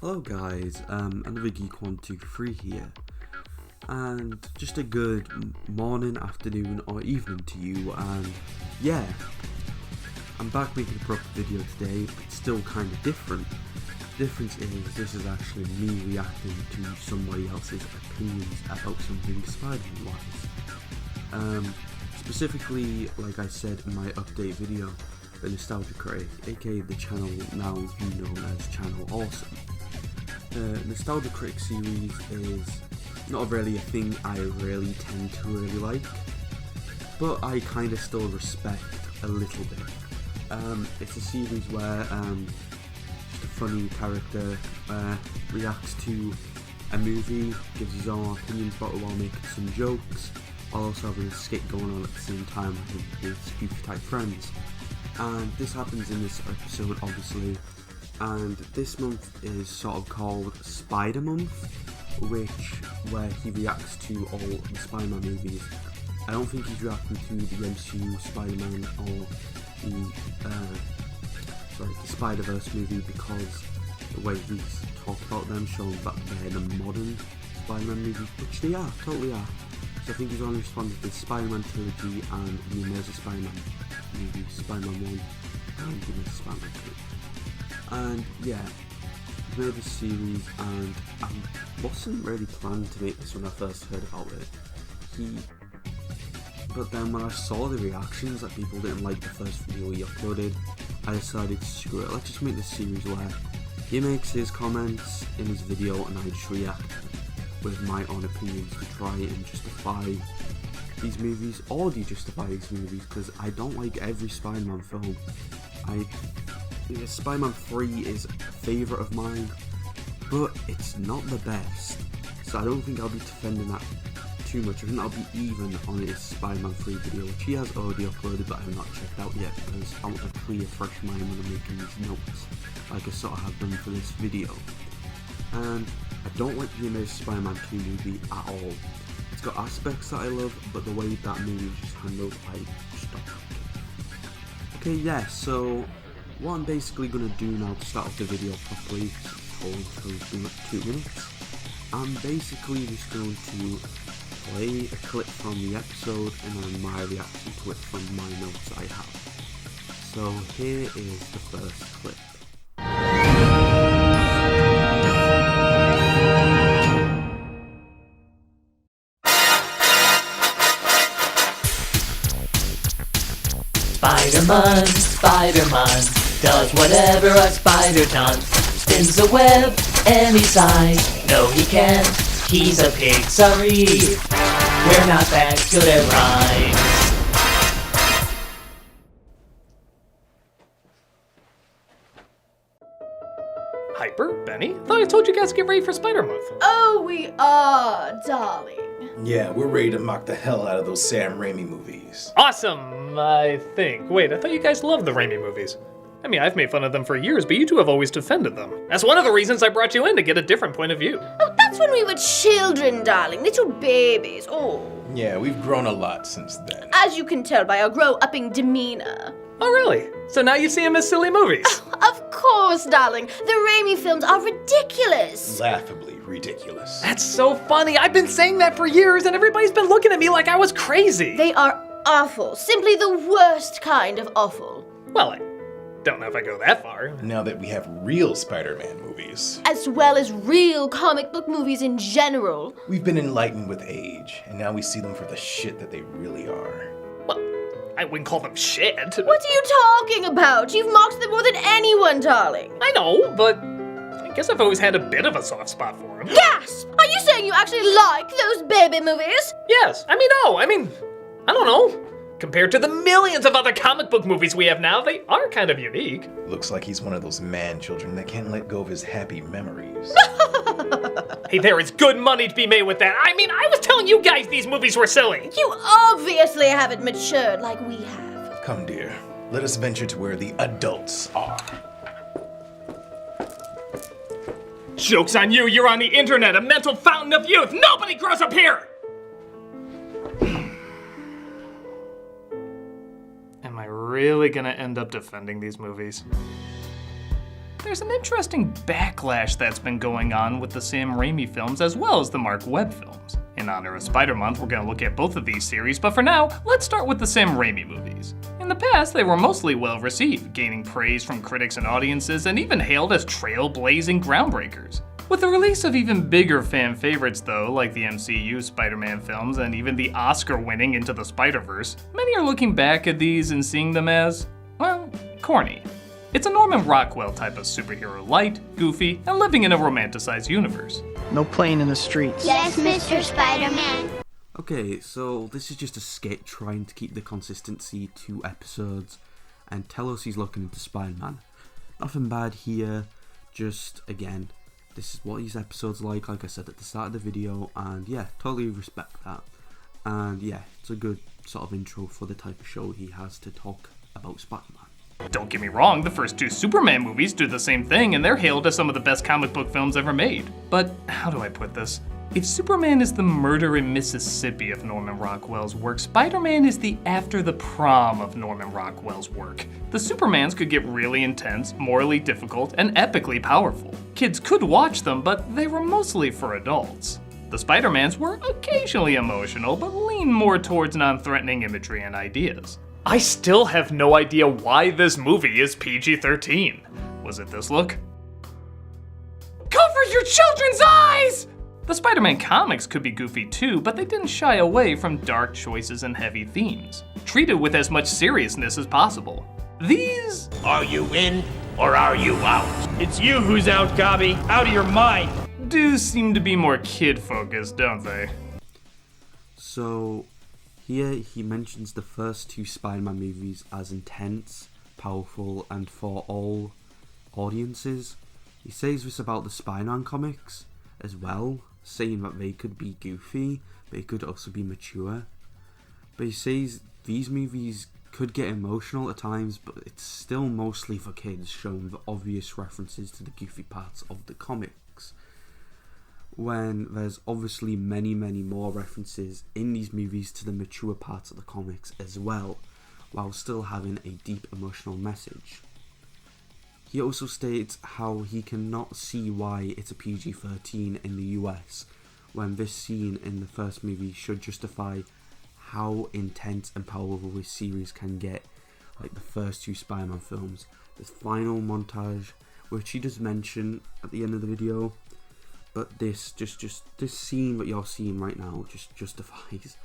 Hello guys, another Geek123 here, and just a good morning, afternoon or evening to you, and yeah, I'm back making a proper video today, but still kind of different. The difference is this is actually me reacting to somebody else's opinions about something Spider-Man wise. Specifically, like I said in my update video, the Nostalgia Critic, aka the channel now known as Channel Awesome. The Nostalgia Critic series is not really a thing I really tend to really like, but I kind of still respect a little bit. It's a series where just a funny character reacts to a movie, gives his own opinions about it while making some jokes, while also having a skit going on at the same time with his goofy type friends. And this happens in this episode, obviously. And this month is sort of called Spider Month, where he reacts to all the Spider-Man movies. I don't think he's reacting to the MCU Spider-Man or the Spider-Verse movie, because the way he's talked about them shows that they're the modern Spider-Man movies, which they are, totally are. So I think he's only responded to the Spider-Man trilogy and the Amazing Spider-Man movie, Spider-Man 1 and the Amazing Spider-Man 2. And yeah, I made this series, and I wasn't really planning to make this when I first heard about it. But then when I saw the reactions that people didn't like the first video he uploaded, I decided to screw it, let's just make this series where he makes his comments in his video and I just react with my own opinions to try and justify these movies, or justify these movies, because I don't like every Spider-Man film. Spider-Man 3 is a favourite of mine, but it's not the best, so I don't think I'll be defending that too much. I think I'll be even on his Spider-Man 3 video, which he has already uploaded but I have not checked out yet, because I want a clear, fresh mind when I'm making these notes, like I sort of have done for this video. And I don't like the Amazing Spider-Man 2 movie at all. It's got aspects that I love, but the way that movie is just handled, I just don't like it. Okay, yeah, so what I'm basically going to do now to start off the video properly, it's been like 2 minutes, I'm basically just going to play a clip from the episode and then my reaction to it from my notes I have. So here is the first clip. Spider-Man, Spider-Man, does whatever a spider does. Spins a web any size. No, he can't, he's a pig, sorry. We're not that good at rhymes. Hyper? Benny? Thought I told you guys to get ready for Spider-Month. Oh, we are, darling. Yeah, we're ready to mock the hell out of those Sam Raimi movies. Awesome, I think. Wait, I thought you guys loved the Raimi movies. I mean, I've made fun of them for years, but you two have always defended them. That's one of the reasons I brought you in, to get a different point of view. Oh, that's when we were children, darling. Little babies. Oh. Yeah, we've grown a lot since then. As you can tell by our grow-upping demeanor. Oh, really? So now you see them as silly movies? Of course, darling. The Raimi films are ridiculous. Laughably ridiculous. That's so funny. I've been saying that for years, and everybody's been looking at me like I was crazy. They are awful. Simply the worst kind of awful. Well, I don't know if I go that far. Now that we have real Spider-Man movies, As well as real comic book movies in general. we've been enlightened with age, and now we see them for the shit that they really are. Well, I wouldn't call them shit. What are you talking about? You've mocked them more than anyone, darling. I know, but I guess I've always had a bit of a soft spot for them. Gasp! Are you saying you actually like those baby movies? Yes, I don't know. Compared to the millions of other comic book movies we have now, they are kind of unique. Looks like he's one of those man-children that can't let go of his happy memories. Hey, there is good money to be made with that. I mean, I was telling you guys these movies were silly. You obviously haven't matured like we have. Come, dear, let us venture to where the adults are. Joke's on you, you're on the internet, a mental fountain of youth. Nobody grows up here! Am I really gonna end up defending these movies? there's an interesting backlash that's been going on with the Sam Raimi films as well as the Mark Webb films. In honor of Spider-Month, we're going to look at both of these series, but for now, let's start with the Sam Raimi movies. In the past, they were mostly well received, gaining praise from critics and audiences, and even hailed as trailblazing groundbreakers. With the release of even bigger fan favorites though, like the MCU Spider-Man films and even the Oscar-winning Into the Spider-Verse, many are looking back at these and seeing them as, well, corny. It's a Norman Rockwell type of superhero, light, goofy, and living in a romanticized universe. No playing in the streets. Yes, Mr. Spider-Man. Okay, so this is just a skit trying to keep the consistency to episodes and tell us he's looking into Spider-Man. Nothing bad here, just, again, this is what his episode's like I said at the start of the video, and yeah, totally respect that. And yeah, it's a good sort of intro for the type of show he has to talk about Spider-Man. Don't get me wrong, the first two Superman movies do the same thing and they're hailed as some of the best comic book films ever made. But how do I put this? If Superman is the Murder in Mississippi of Norman Rockwell's work, Spider-Man is the After the Prom of Norman Rockwell's work. The Supermans could get really intense, morally difficult, and epically powerful. Kids could watch them, but they were mostly for adults. The Spider-Mans were occasionally emotional, but leaned more towards non-threatening imagery and ideas. I still have no idea why this movie is PG-13. Was it this look? Cover your children's eyes! The Spider-Man comics could be goofy too, but they didn't shy away from dark choices and heavy themes, treated with as much seriousness as possible. These... Are you in or are you out? It's you who's out, Gobby. Out of your mind. do seem to be more kid-focused, don't they? So, here he mentions the first two Spider-Man movies as intense, powerful, and for all audiences. He says this about the Spider-Man comics as well, saying that they could be goofy, but they could also be mature. But he says these movies could get emotional at times, but it's still mostly for kids, showing the obvious references to the goofy parts of the comics, when there's obviously many more references in these movies to the mature parts of the comics as well, while still having a deep emotional message. He also states how he cannot see why it's a PG-13 in the US, when this scene in the first movie should justify how intense and powerful this series can get, like the first two Spider-Man films. This final montage, which he does mention at the end of the video, but this scene that you're seeing right now just justifies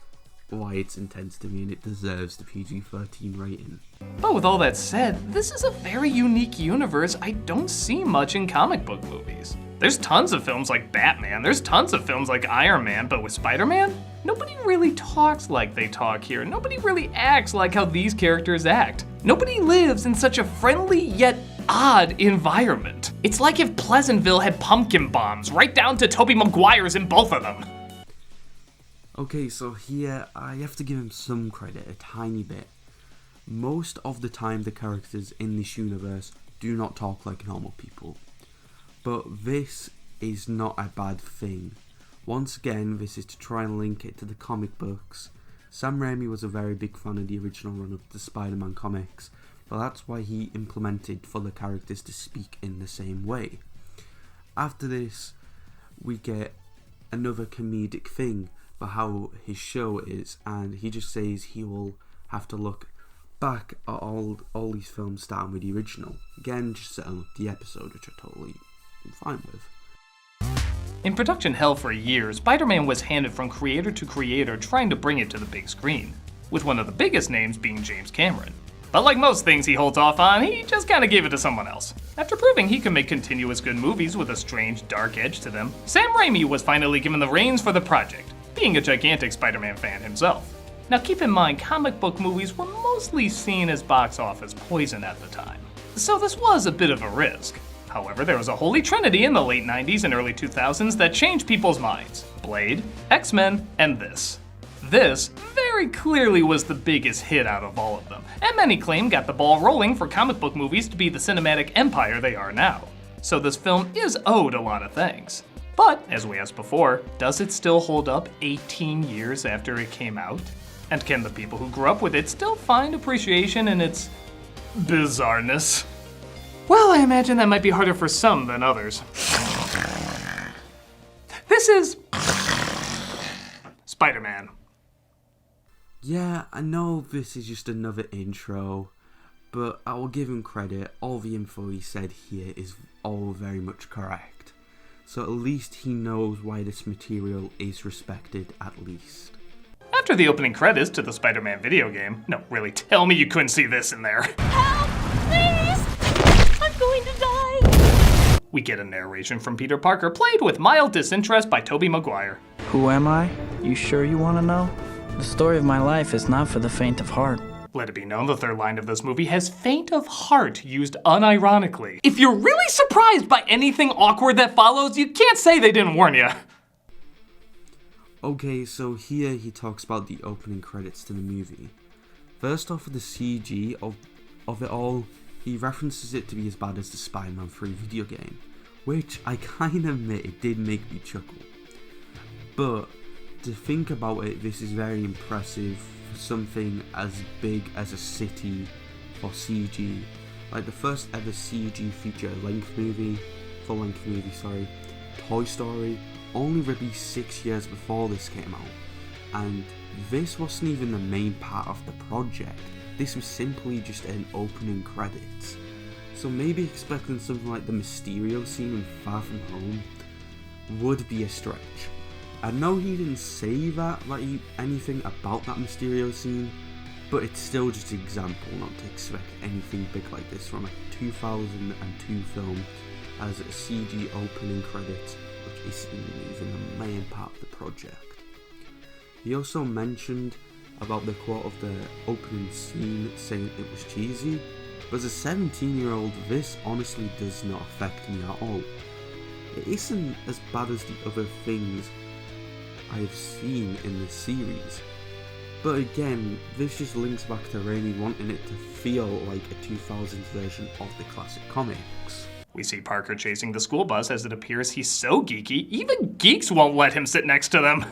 why it's intense to me, and it deserves the PG-13 rating. But with all that said, this is a very unique universe I don't see much in comic book movies. There's tons of films like Batman, there's tons of films like Iron Man, but with Spider-Man, nobody really talks like they talk here. Nobody really acts like how these characters act. Nobody lives in such a friendly yet odd environment. It's like if Pleasantville had pumpkin bombs, right down to Tobey Maguire's in both of them. Okay, so here I have to give him some credit, a tiny bit. Most of the time the characters in this universe do not talk like normal people. But this is not a bad thing. Once again, this is to try and link it to the comic books. Sam Raimi was a very big fan of the original run of the Spider-Man comics, but that's why he implemented for the characters to speak in the same way. After this, we get another comedic thing for how his show is, and he just says he will have to look back at all these films starting with the original. Again, just setting up the episode, which I totally am fine with. In production hell for years, Spider-Man was handed from creator to creator trying to bring it to the big screen, with one of the biggest names being James Cameron. But like most things he holds off on, he just kinda gave it to someone else. After proving he could make continuous good movies with a strange, dark edge to them, Sam Raimi was finally given the reins for the project, being a gigantic Spider-Man fan himself. Now keep in mind, comic book movies were mostly seen as box office poison at the time, so this was a bit of a risk. However, there was a holy trinity in the late 90s and early 2000s that changed people's minds: Blade, X-Men, and this. This very clearly was the biggest hit out of all of them, and many claim got the ball rolling for comic book movies to be the cinematic empire they are now. So this film is owed a lot of things. But, as we asked before, does it still hold up 18 years after it came out? And can the people who grew up with it still find appreciation in its bizarreness? Well, I imagine that might be harder for some than others. This is Spider-Man. Yeah, I know this is just another intro, but I will give him credit. All the info he said here is all very much correct. So at least he knows why this material is respected, at least. After the opening credits to the Spider-Man video game, no, really, tell me you couldn't see this in there. Help! Please! I'm going to die! We get a narration from Peter Parker, played with mild disinterest by Tobey Maguire. Who am I? You sure you want to know? The story of my life is not for the faint of heart. Let it be known the third line of this movie has faint of heart used unironically. If you're really surprised by anything awkward that follows, you can't say they didn't warn you. Okay, so here he talks about the opening credits to the movie. First off, with the CG of it all, he references it to be as bad as the Spider-Man 3 video game, which I kind of admit it did make me chuckle. But to think about it, this is very impressive for something as big as a city for CG. Like the first ever CG full-length movie, Toy Story, only released 6 years before this came out. And this wasn't even the main part of the project. This was simply just an opening credits. So maybe expecting something like the Mysterio scene in Far From Home would be a stretch. I know he didn't say that, like anything about that Mysterio scene, but it's still just an example not to expect anything big like this from a 2002 film as a CG opening credit, which isn't even the main part of the project. He also mentioned about the quote of the opening scene saying it was cheesy, but as a 17-year-old, this honestly does not affect me at all. It isn't as bad as the other things I've seen in this series. But again, this just links back to Raimi wanting it to feel like a 2000s version of the classic comics. We see Parker chasing the school bus as it appears he's so geeky, even geeks won't let him sit next to them.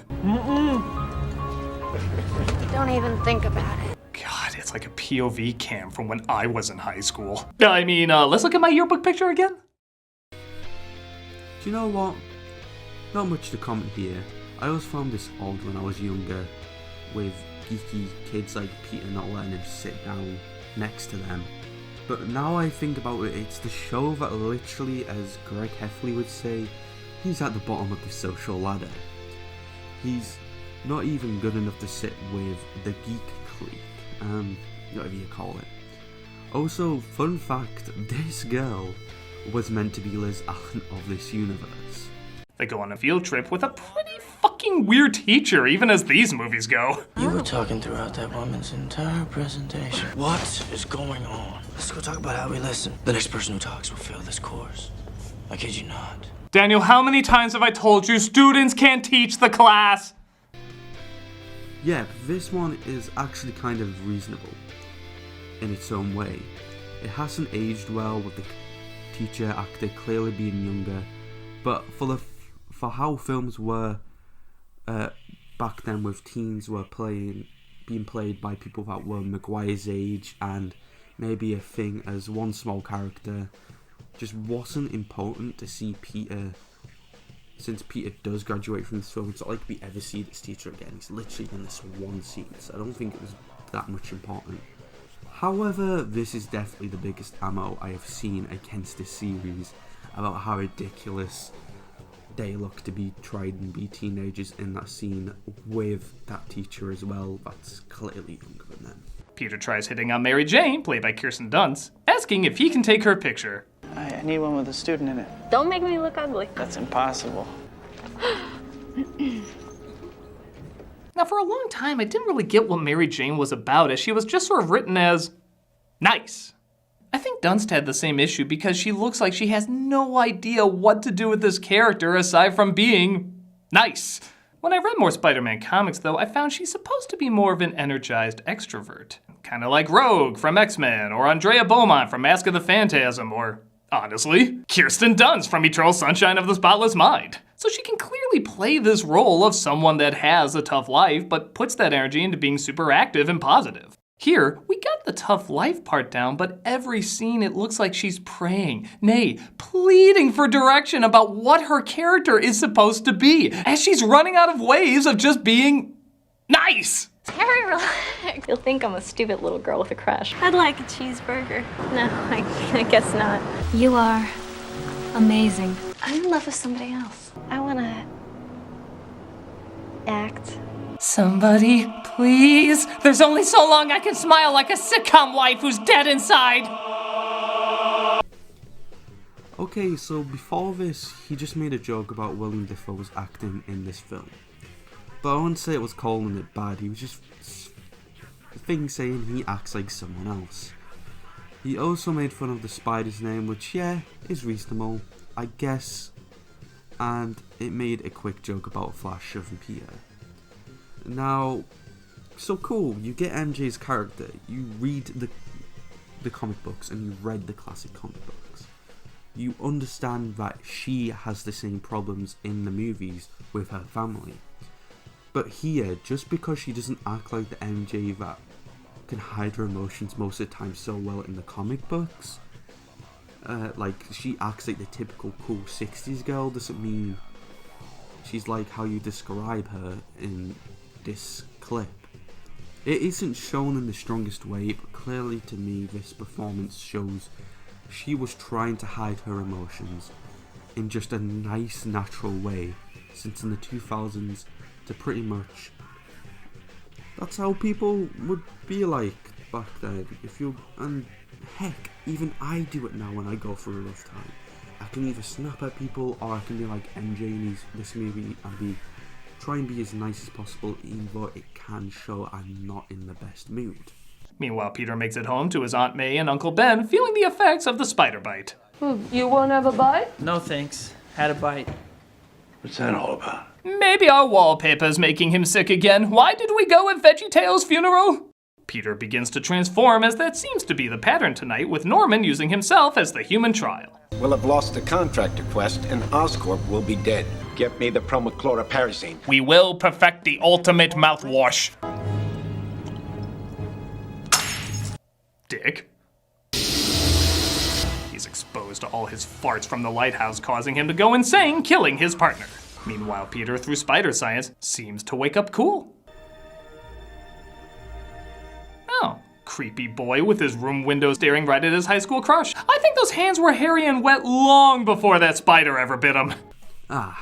Don't even think about it. God, it's like a POV cam from when I was in high school. I mean, let's look at my yearbook picture again. Do you know what? Not much to comment here. I always found this odd when I was younger, with geeky kids like Peter not letting him sit down next to them. But now I think about it, it's the show that literally, as Greg Heffley would say, he's at the bottom of the social ladder. He's not even good enough to sit with the geek clique, whatever you call it. Also, fun fact, this girl was meant to be Liz Allen of this universe. They go on a field trip with a pretty fucking weird teacher, even as these movies go. You were talking throughout that woman's entire presentation. What is going on? Let's go talk about how we listen. The next person who talks will fail this course. I kid you not. Daniel, how many times have I told you students can't teach the class? Yeah, this one is actually kind of reasonable in its own way. It hasn't aged well with the teacher actor clearly being younger, but for how films were back then, with teens were being played by people that were Maguire's age, and maybe a thing as one small character, just wasn't important to see Peter. Since Peter does graduate from this film, it's not like we ever see this teacher again. He's literally in this one scene, so I don't think it was that much important. However, this is definitely the biggest ammo I have seen against this series about how ridiculous they look to be tried and be teenagers in that scene with that teacher as well that's clearly younger than them. Peter tries hitting on Mary Jane, played by Kirsten Dunst, asking if he can take her picture. I need one with a student in it. Don't make me look ugly. That's impossible. Now, for a long time, I didn't really get what Mary Jane was about, as she was just sort of written as nice. I think Dunst had the same issue because she looks like she has no idea what to do with this character aside from being nice. When I read more Spider-Man comics, though, I found she's supposed to be more of an energized extrovert. Kind of like Rogue from X-Men, or Andrea Beaumont from Mask of the Phantasm, or, honestly, Kirsten Dunst from Eternal Sunshine of the Spotless Mind. So she can clearly play this role of someone that has a tough life, but puts that energy into being super active and positive. Here, we got the tough life part down, but every scene it looks like she's praying, nay, pleading for direction about what her character is supposed to be, as she's running out of ways of just being nice. Harry, relax. You'll think I'm a stupid little girl with a crush. I'd like a cheeseburger. No, I guess not. You are amazing. I'm in love with somebody else. I wanna act. Somebody, please. There's only so long I can smile like a sitcom wife who's dead inside. Okay, so before this, he just made a joke about William Dafoe's acting in this film. But I wouldn't say it was calling it bad, he was just saying he acts like someone else. He also made fun of the spider's name, which yeah, is reasonable, I guess. And it made a quick joke about Flash shoving Peter. Now, so cool, you get MJ's character, you read the comic books and you read the classic comic books. You understand that she has the same problems in the movies with her family. But here, just because she doesn't act like the MJ that can hide her emotions most of the time so well in the comic books, like she acts like the typical cool 60s girl, doesn't mean she's like how you describe her in this clip. It isn't shown in the strongest way, but clearly to me this performance shows she was trying to hide her emotions in just a nice, natural way, since in the 2000s to pretty much that's how people would be like back then. And heck, even I do it now when I go through a rough time. I can either snap at people or I can be like MJ in this movie and try and be as nice as possible, even though it can show I'm not in the best mood. Meanwhile, Peter makes it home to his Aunt May and Uncle Ben, feeling the effects of the spider bite. You won't have a bite? No thanks. Had a bite. What's that all about? Maybe our wallpaper's making him sick again. Why did we go at VeggieTales' funeral? Peter begins to transform, as that seems to be the pattern tonight, with Norman using himself as the human trial. We'll have lost the contractor quest, and Oscorp will be dead. Get me the promochloroparazine. We will perfect the ultimate mouthwash. Dick. He's exposed to all his farts from the lighthouse, causing him to go insane, killing his partner. Meanwhile, Peter, through spider science, seems to wake up cool. Oh, creepy boy with his room window staring right at his high school crush. I think those hands were hairy and wet long before that spider ever bit him.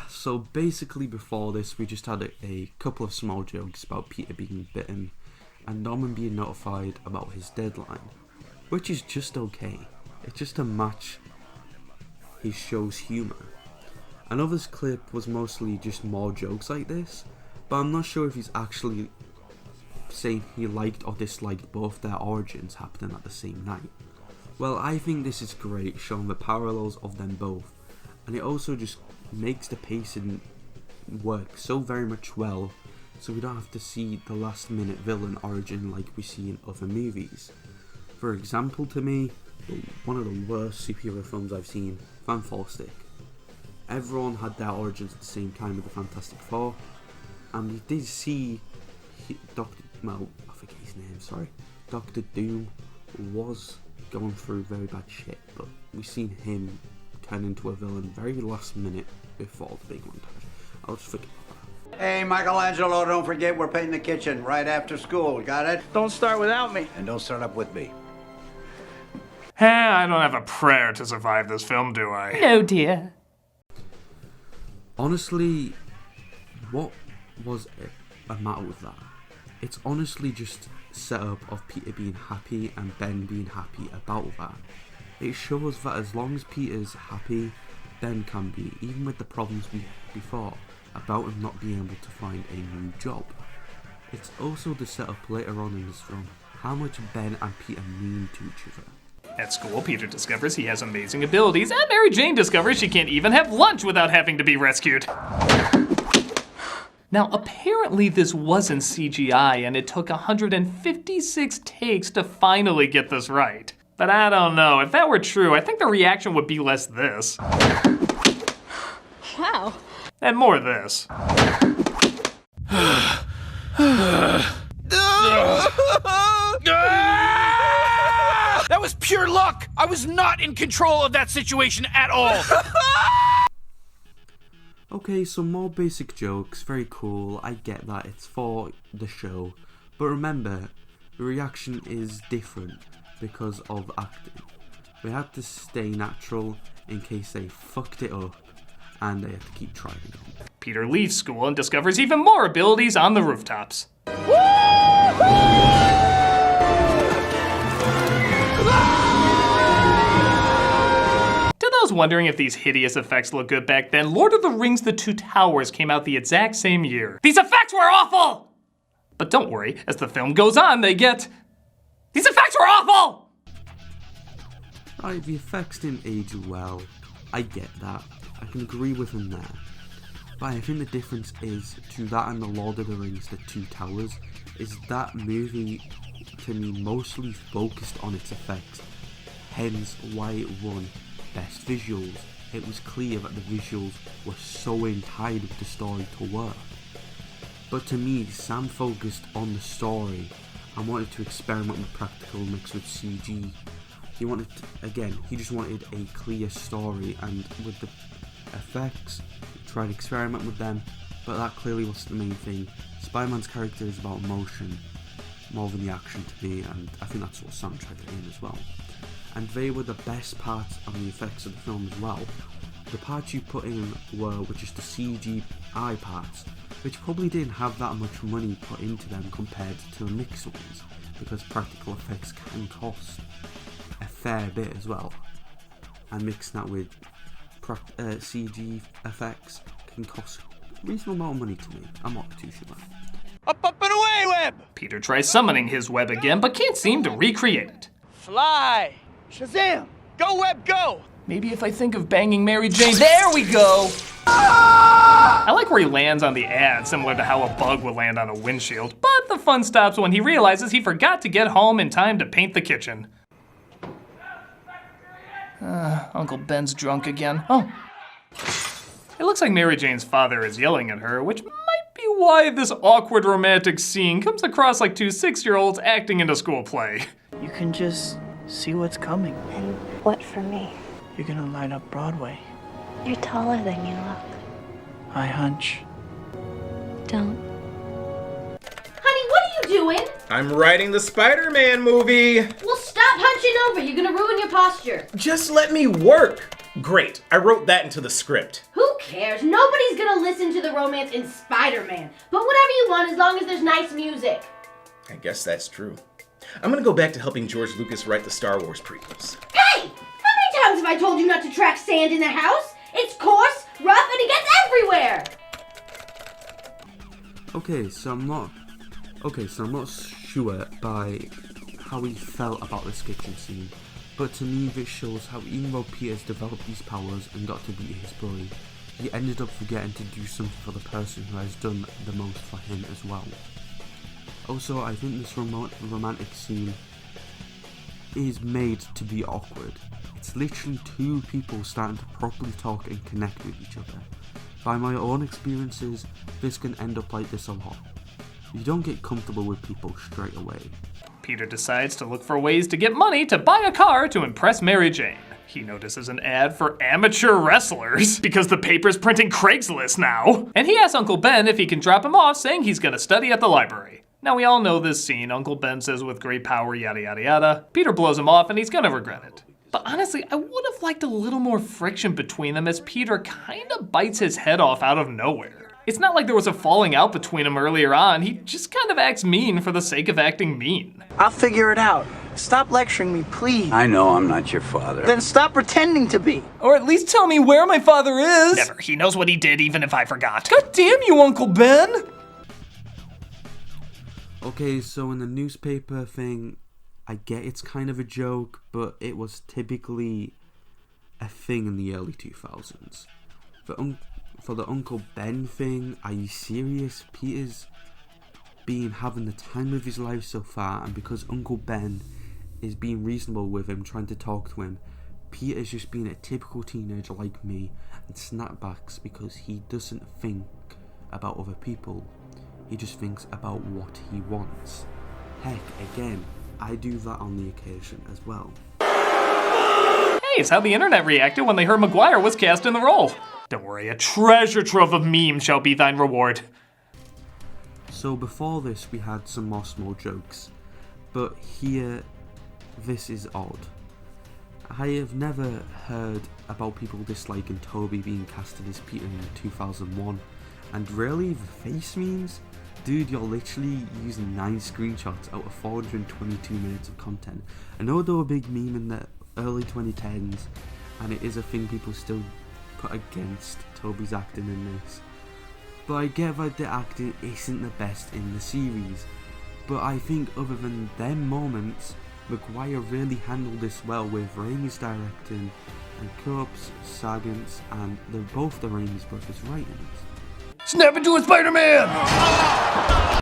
So basically before this, we just had a couple of small jokes about Peter being bitten and Norman being notified about his deadline, which is just okay. It's just to match his show's humour. Another's clip was mostly just more jokes like this, but I'm not sure if he's actually saying he liked or disliked both their origins happening at the same night. Well, I think this is great, showing the parallels of them both, and it also just makes the pacing work so very much well, so we don't have to see the last minute villain origin like we see in other movies. For example, to me, one of the worst superhero films I've seen, Fantastic. Everyone had their origins at the same time with the Fantastic Four, and we did see Doctor Doom was going through very bad shit, but we've seen him turn into a villain very last minute before the big montage. I'll just forget about that. Hey, Michelangelo, don't forget we're painting the kitchen right after school. Got it? Don't start without me. And don't start up with me. I don't have a prayer to survive this film, do I? No, dear. Honestly, what was a matter with that? It's honestly just set up of Peter being happy and Ben being happy about that. It shows that as long as Peter's happy, Ben can be, even with the problems before about him not being able to find a new job. It's also the setup later on in this film, how much Ben and Peter mean to each other. At school, Peter discovers he has amazing abilities, and Mary Jane discovers she can't even have lunch without having to be rescued. Now, apparently this wasn't CGI, and it took 156 takes to finally get this right. But I don't know, if that were true, I think the reaction would be less this. Wow. And more this. That was pure luck! I was not in control of that situation at all! Okay, some more basic jokes, very cool, I get that, it's for the show. But remember, the reaction is different because of acting. We had to stay natural in case they fucked it up, and they had to keep trying again. Peter leaves school and discovers even more abilities on the rooftops. To those wondering if these hideous effects look good back then, Lord of the Rings: The Two Towers came out the exact same year. These effects were awful! But don't worry, as the film goes on, they get... These effects were awful! Right, the effects didn't age well, I get that, I can agree with him there. But I think the difference is, to that and The Lord of the Rings: The Two Towers, is that movie, to me, mostly focused on its effects, hence why it won Best Visuals. It was clear that the visuals were so tied with the story to work. But to me, Sam focused on the story and wanted to experiment with practical mixed with CG. He wanted to, he just wanted a clear story, and with the effects, he tried to experiment with them, but that clearly wasn't the main thing. Spider-Man's character is about emotion more than the action to me, and I think that's what Sam tried to aim as well. And they were the best parts of the effects of the film as well. The parts you put in were just the CGI parts, which probably didn't have that much money put into them compared to the mixed ones, because practical effects can cost a fair bit as well. And mixing that with CG effects can cost a reasonable amount of money to me. I'm not too sure. Up and away, Web! Peter tries summoning his web again, but can't seem to recreate it. Fly! Shazam! Go, Web, go! Maybe if I think of banging Mary Jane. There we go! I like where he lands on the ad, similar to how a bug would land on a windshield, but the fun stops when he realizes he forgot to get home in time to paint the kitchen. Uncle Ben's drunk again. Oh. It looks like Mary Jane's father is yelling at her, which might be why this awkward romantic scene comes across like two 6-year-olds acting in a school play. You can just see what's coming. And what for me? You're gonna light up Broadway. You're taller than you look. I hunch. Don't. Honey, what are you doing? I'm writing the Spider-Man movie. Well, stop hunching over. You're gonna ruin your posture. Just let me work. Great, I wrote that into the script. Who cares? Nobody's gonna listen to the romance in Spider-Man. But whatever you want, as long as there's nice music. I guess that's true. I'm gonna go back to helping George Lucas write the Star Wars prequels. Hey! How many times have I told you not to track sand in the house? It's coarse, rough, and it gets everywhere! Okay, so I'm not sure by how he felt about this kitchen scene, but to me this shows how even though Peter's developed these powers and got to beat his bully, he ended up forgetting to do something for the person who has done the most for him as well. Also, I think this romantic scene is made to be awkward. It's literally two people starting to properly talk and connect with each other. By my own experiences, this can end up like this a lot. You don't get comfortable with people straight away. Peter decides to look for ways to get money to buy a car to impress Mary Jane. He notices an ad for amateur wrestlers because the paper's printing Craigslist now. And he asks Uncle Ben if he can drop him off, saying he's gonna study at the library. Now we all know this scene. Uncle Ben says with great power, yada yada yada. Peter blows him off and he's gonna regret it. But honestly, I would have liked a little more friction between them as Peter kinda bites his head off out of nowhere. It's not like there was a falling out between them earlier on. He just kind of acts mean for the sake of acting mean. I'll figure it out. Stop lecturing me, please. I know I'm not your father. Then stop pretending to be. Or at least tell me where my father is. Never. He knows what he did even if I forgot. God damn you, Uncle Ben! Okay, so in the newspaper thing, I get it's kind of a joke, but it was typically a thing in the early 2000s. For the Uncle Ben thing, are you serious? Peter's having the time of his life so far, and because Uncle Ben is being reasonable with him, trying to talk to him, Peter's just being a typical teenager like me and snapbacks because he doesn't think about other people. He just thinks about what he wants. Heck, again, I do that on the occasion as well. Hey, it's how the internet reacted when they heard Maguire was cast in the role. Don't worry, a treasure trove of memes shall be thine reward. So before this we had some more small jokes, but here, this is odd. I have never heard about people disliking Tobey being casted as Peter in 2001, and really the face memes? Dude, you're literally using 9 screenshots out of 422 minutes of content. I know they were a big meme in the early 2010s, and it is a thing people still put against Tobey's acting in this. But I get that the acting isn't the best in the series, but I think other than them moments, Maguire really handled this well with Raimi's directing and Coop's, Sagant's, and both the Raimi's brothers writings. Snap into a Spider-Man!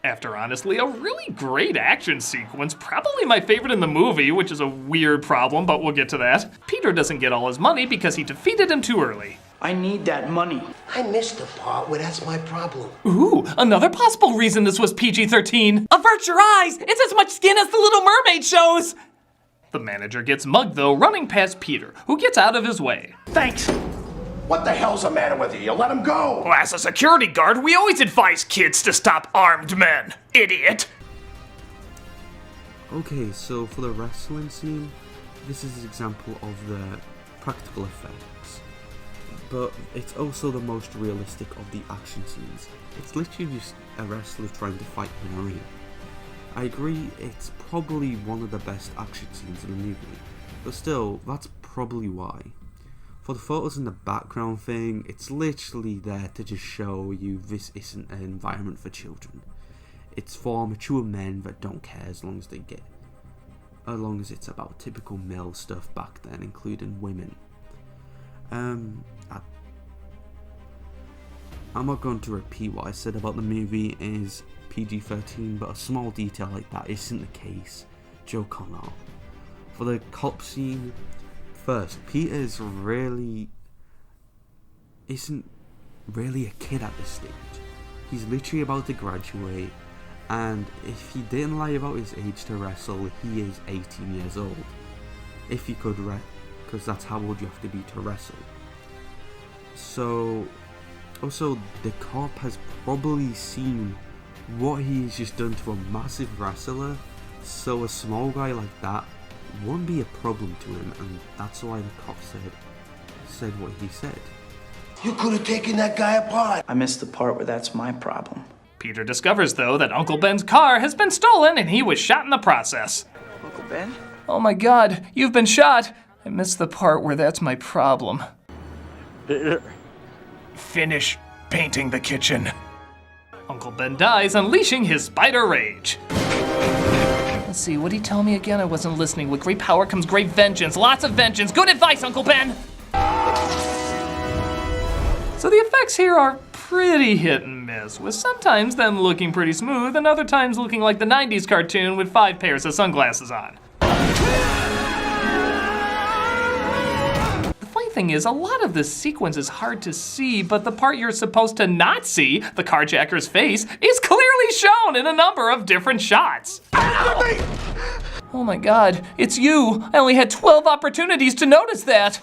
After honestly a really great action sequence, probably my favorite in the movie, which is a weird problem, but we'll get to that. Peter doesn't get all his money because he defeated him too early. I need that money. I missed the part where that's my problem. Ooh, another possible reason this was PG-13. Avert your eyes! It's as much skin as the Little Mermaid shows! The manager gets mugged though, running past Peter, who gets out of his way. Thanks. What the hell's the matter with you? You let him go! Well, as a security guard, we always advise kids to stop armed men, idiot! Okay, so for the wrestling scene, this is an example of the practical effects, but it's also the most realistic of the action scenes. It's literally just a wrestler trying to fight in a ring. I agree, it's probably one of the best action scenes in the movie, but still, that's probably why. For the photos in the background thing, it's literally there to just show you this isn't an environment for children. It's for mature men that don't care as long as it's about typical male stuff back then, including women. I'm not going to repeat what I said about the movie is PG-13, but a small detail like that isn't the case. Joe Connor. For the cop scene, first, Peter isn't really a kid at this stage. He's literally about to graduate, and if he didn't lie about his age to wrestle, he is 18 years old. If he could because that's how old you have to be to wrestle. So, also, the cop has probably seen what he's just done to a massive wrestler, so a small guy like that won't be a problem to him, and that's why the cop said what he said. You could have taken that guy apart. I missed the part where that's my problem. Peter discovers, though, that Uncle Ben's car has been stolen and he was shot in the process. Uncle Ben? Oh my god, you've been shot! I missed the part where that's my problem. Finish painting the kitchen. Uncle Ben dies, unleashing his spider rage. Let's see, what'd he tell me again? I wasn't listening. With great power comes great vengeance. Lots of vengeance. Good advice, Uncle Ben! So the effects here are pretty hit and miss, with sometimes them looking pretty smooth and other times looking like the 90s cartoon with 5 pairs of sunglasses on. The funny thing is, a lot of this sequence is hard to see, but the part you're supposed to not see, the carjacker's face, is clearly shown in a number of different shots. Oh my god, it's you! I only had 12 opportunities to notice that!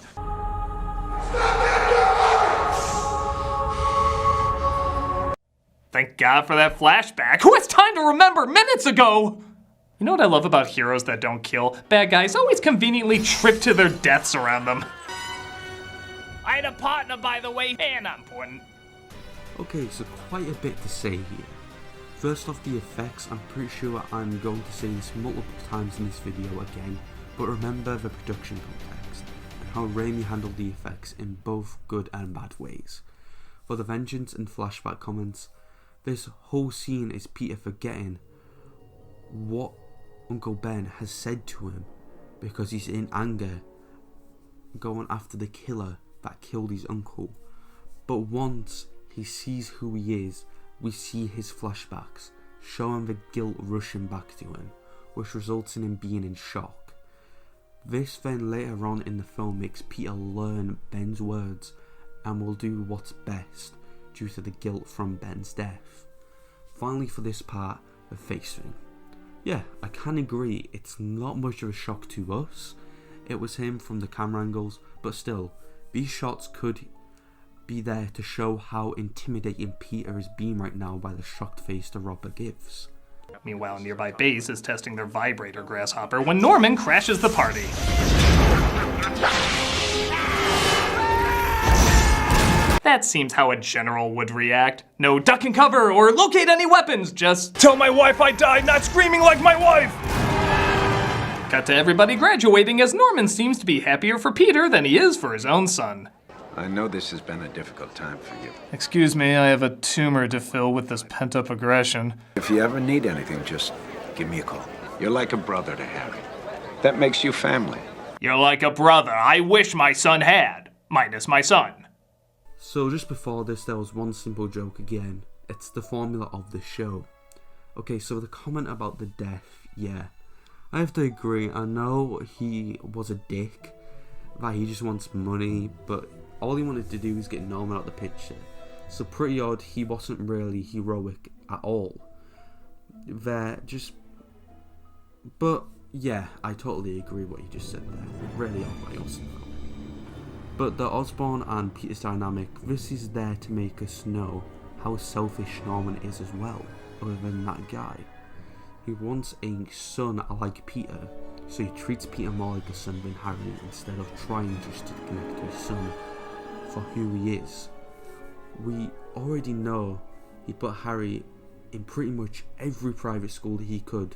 Thank God for that flashback. Who has time to remember minutes ago? You know what I love about heroes that don't kill? Bad guys always conveniently trip to their deaths around them. I had a partner, by the way, and not important. Okay, so quite a bit to say here. First off, the effects, I'm pretty sure I'm going to say this multiple times in this video again, but remember the production context, and how Raimi handled the effects in both good and bad ways. For the vengeance and flashback comments, this whole scene is Peter forgetting what Uncle Ben has said to him because he's in anger going after the killer that killed his uncle. But once he sees who he is, we see his flashbacks, showing the guilt rushing back to him, which results in him being in shock. This then later on in the film makes Peter learn Ben's words and will do what's best due to the guilt from Ben's death. Finally, for this part, the face thing. yeah, I can agree, it's not much of a shock to us. It was him from the camera angles, but still, these shots could be there to show how intimidating Peter is being right now by the shocked face the robber gives. Meanwhile, a nearby base is testing their vibrator grasshopper when Norman crashes the party. That seems how a general would react. No duck and cover or locate any weapons, just tell my wife I died, not screaming like my wife! Cut to everybody graduating as Norman seems to be happier for Peter than he is for his own son. I know this has been a difficult time for you. Excuse me, I have a tumor to fill with this pent-up aggression. If you ever need anything, just give me a call. You're like a brother to Harry. That makes you family. You're like a brother I wish my son had, minus my son. So just before this, there was one simple joke again. It's the formula of the show. Okay, so the comment about the death, yeah. I have to agree, I know he was a dick, that he just wants money, but all he wanted to do was get Norman out the picture. So pretty odd, he wasn't really heroic at all. But yeah, I totally agree with what you just said there. Really odd by us now. But the Osborn and Peter's dynamic, this is there to make us know how selfish Norman is as well, other than that guy. He wants a son like Peter, so he treats Peter more like a son than Harry instead of trying just to connect to his son for who he is. We already know he put Harry in pretty much every private school that he could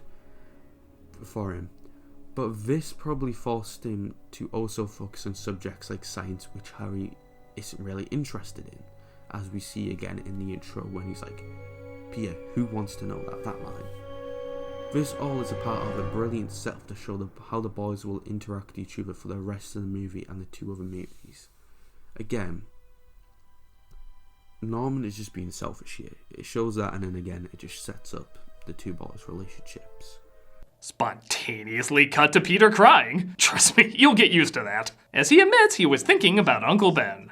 for him, but this probably forced him to also focus on subjects like science, which Harry isn't really interested in, as we see again in the intro when he's like, Peter, who wants to know that line? This all is a part of a brilliant setup to show how the boys will interact with each other for the rest of the movie and the two other movies. Again, Norman is just being selfish here. It shows that, and then again, it just sets up the two boys' relationships. Spontaneously cut to Peter crying. Trust me, you'll get used to that. As he admits he was thinking about Uncle Ben.